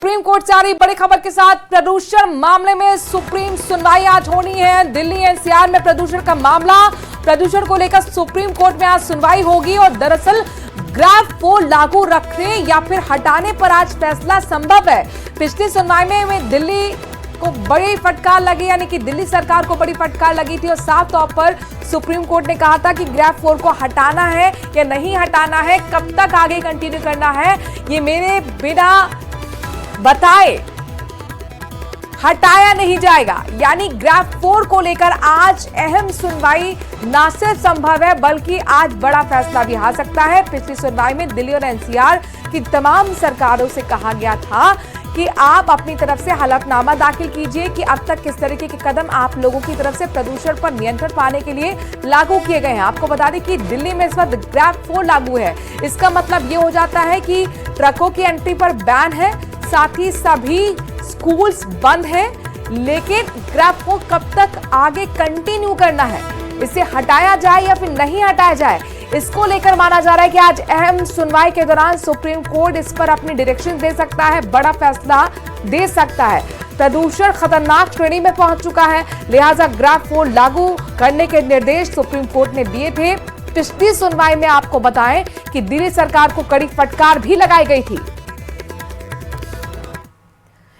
Supreme court से आ रही बड़ी खबर के साथ प्रदूषण मामले में सुप्रीम सुनवाई आज होनी है। दिल्ली एनसीआर में प्रदूषण का मामला, प्रदूषण को लेकर सुप्रीम कोर्ट में आज सुनवाई होगी और दरअसल ग्राफ को लागू रखने या फिर हटाने पर आज फैसला संभव है। पिछली सुनवाई में दिल्ली को बड़ी फटकार लगी, यानी कि दिल्ली सरकार को बड़ी फटकार लगी थी और साफ तौर पर सुप्रीम कोर्ट ने कहा था कि ग्राफ 4 को हटाना है या नहीं हटाना है, कब तक आगे कंटिन्यू करना है, ये मेरे बिना बताए हटाया नहीं जाएगा। यानी ग्राफ 4 को लेकर आज अहम सुनवाई न सिर्फ संभव है बल्कि आज बड़ा फैसला भी आ सकता है। पिछली सुनवाई में दिल्ली और एनसीआर की तमाम सरकारों से कहा गया था कि आप अपनी तरफ से हलफनामा दाखिल कीजिए कि अब तक किस तरीके के कदम आप लोगों की तरफ से प्रदूषण पर नियंत्रण पाने के लिए लागू किए गए हैं। आपको बता दें कि दिल्ली में इस वक्त ग्राफ 4 लागू है। इसका मतलब ये हो जाता है कि ट्रकों की एंट्री पर बैन है, साथ ही सभी स्कूल्स बंद हैं, लेकिन ग्राफ को कब तक आगे कंटिन्यू करना है, इसे हटाया जाए या फिर नहीं हटाया जाए, इसको लेकर माना जा रहा है कि आज अहम सुनवाई के दौरान सुप्रीम कोर्ट इस पर अपनी डायरेक्शन दे सकता है, बड़ा फैसला दे सकता है। प्रदूषण खतरनाक श्रेणी में पहुंच चुका है, लिहाजा ग्राफ 4 लागू करने के निर्देश सुप्रीम कोर्ट ने दिए थे। पिछली सुनवाई में आपको बताएं कि दिल्ली सरकार को कड़ी फटकार भी लगाई गई थी।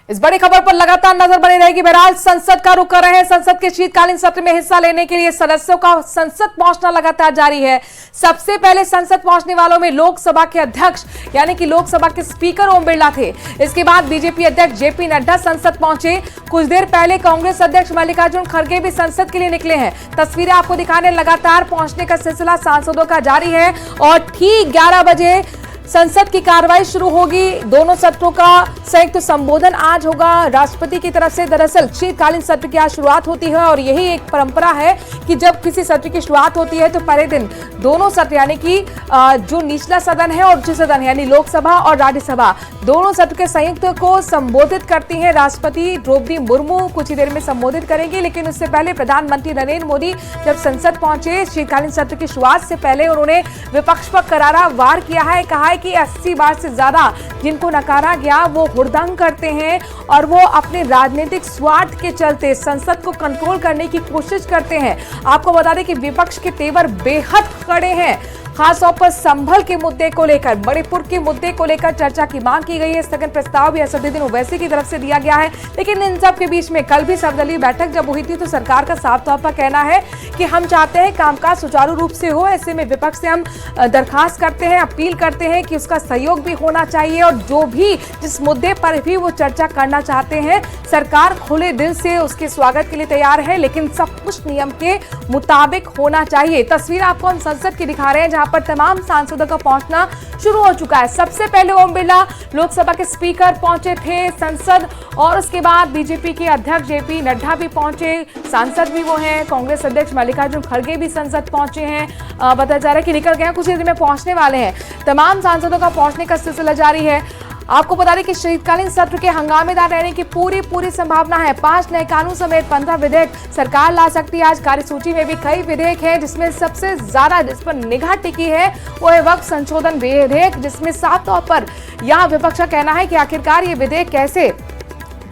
इस बड़ी खबर पर लगातार नजर बनी रहेगी। बहरहाल संसद का रुख कर रहे हैं। संसद के शीतकालीन सत्र में हिस्सा लेने के लिए सदस्यों का संसद पहुंचना लगातार जारी है। सबसे पहले संसद पहुंचने वालों में लोकसभा के अध्यक्ष यानी कि लोकसभा के स्पीकर ओम बिरला थे। इसके बाद बीजेपी अध्यक्ष जेपी नड्डा संसद पहुंचे। कुछ देर पहले कांग्रेस अध्यक्ष मल्लिकार्जुन खड़गे भी संसद के लिए निकले हैं। तस्वीरें आपको दिखाने लगातार पहुंचने का सिलसिला सांसदों का जारी है और ठीक 11 बजे संसद की कार्रवाई शुरू होगी। दोनों सत्रों का संयुक्त संबोधन आज होगा राष्ट्रपति की तरफ से। दरअसल शीतकालीन सत्र की आज शुरुआत होती है और यही एक परंपरा है कि जब किसी सत्र की शुरुआत होती है तो पहले दिन दोनों सत्र यानी कि जो निचला सदन है और उच्च सदन यानी लोकसभा और राज्यसभा दोनों सत्र के संयुक्त को संबोधित करती हैं राष्ट्रपति द्रौपदी मुर्मू। कुछ ही देर में संबोधित करेंगे, लेकिन उससे पहले प्रधानमंत्री नरेंद्र मोदी जब संसद पहुंचे शीतकालीन सत्र की शुरुआत से पहले उन्होंने विपक्ष पर करारा वार किया है। कहा है कि 80 बार से ज्यादा जिनको नकारा गया वो हुड़दंग करते हैं और वो अपने राजनीतिक स्वार्थ के चलते संसद को कंट्रोल करने की कोशिश करते हैं। आपको बता दें कि विपक्ष के तेवर बेहद कड़े हैं। खासतौर पर संभल के मुद्दे को लेकर, मणिपुर के मुद्दे को लेकर चर्चा की मांग की गई है। स्थगन प्रस्ताव भी असदुद्दीन ओवैसी की तरफ से दिया गया है। लेकिन इन सब के बीच में कल भी सर्वदलीय बैठक जब हुई थी तो सरकार का साफ तौर पर कहना है कि हम चाहते हैं कामकाज सुचारू रूप से हो। ऐसे में विपक्ष से हम दरखास्त करते हैं, अपील करते हैं कि उसका सहयोग भी होना चाहिए और जो भी जिस मुद्दे पर भी वो चर्चा करना चाहते हैं सरकार खुले दिल से उसके स्वागत के लिए तैयार है, लेकिन सब कुछ नियम के मुताबिक होना चाहिए। तस्वीर आपको हम संसद की दिखा रहे हैं जहां पर तमाम सांसदों का पहुंचना शुरू हो चुका है। सबसे पहले ओम बिरला लोकसभा के स्पीकर पहुंचे थे संसद और उसके बाद बीजेपी के अध्यक्ष जेपी नड्डा भी पहुंचे, सांसद भी वो हैं। कांग्रेस अध्यक्ष मल्लिकार्जुन खड़गे भी संसद पहुंचे हैं। बताया जा रहा है कि निकल गए हैं, कुछ ही देर में पहुंचने वाले हैं। तमाम सांसदों का पहुंचने का सिलसिला जारी है। आपको बता दें कि शीतकालीन सत्र के हंगामेदार रहने की पूरी संभावना है। 5 नए कानून समेत 15 विधेयक सरकार ला सकती है। आज कार्यसूची में भी कई विधेयक हैं, जिसमें सबसे ज्यादा जिस पर निगाह टिकी है वो है वक्फ संशोधन विधेयक, जिसमें साफ तौर पर यहाँ विपक्ष का कहना है कि आखिरकार ये विधेयक कैसे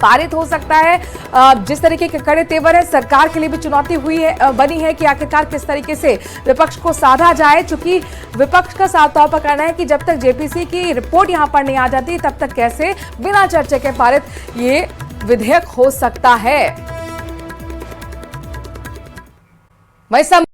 पारित हो सकता है। जिस तरीके के कड़े तेवर है सरकार के लिए भी चुनौती बनी है कि आखिरकार किस तरीके से विपक्ष को साधा जाए, चूंकि विपक्ष का साफ तौर पर कहना है कि जब तक जेपीसी की रिपोर्ट यहां पर नहीं आ जाती तब तक कैसे बिना चर्चा के पारित ये विधेयक हो सकता है।